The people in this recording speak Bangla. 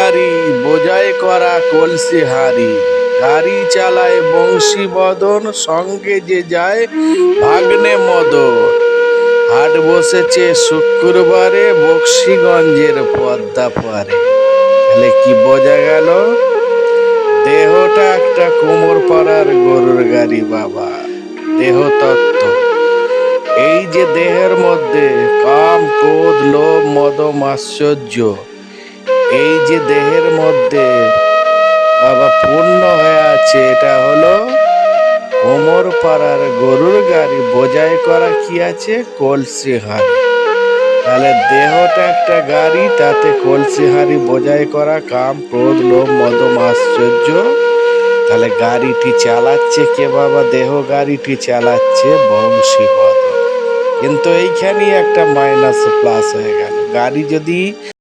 গাড়ি বোঝাই করা কলসি হাড়ি, গাড়ি চালায় বংশী বদন, সঙ্গে যে যায় ভাগ্নে মদন। হাট বসেছে শুক্রবারে বক্সিগঞ্জের পদ্মা পারে। তাহলে কি বোঝা গেল? দেহটা একটা কোমর পাড়ার গরুর গাড়ি বাবা। দেহ তত্ত্ব, এই যে দেহের মধ্যে কাম ক্রোধ লোভ মদ মাৎসর্য, এই যে দেহের মধ্যে বাবা পূর্ণ হয়ে আছে, এটা হলো কোমর পাড়ার গরুর গাড়ি বোঝাই করা কি আছে কলসি হাড়ি। তাহলে দেহটা একটা গাড়ি, তাতে কলসি হাড়ি বোঝাই করা কাম ক্রোধ লোভ মদ মাৎসর্য। তাহলে গাড়িটি চালাচ্ছে কে বাবা? দেহ গাড়িটি চালাচ্ছে বংশী বদন। কিন্তু এইখানেই একটা মাইনাস প্লাস হয়ে গেল। গাড়ি যদি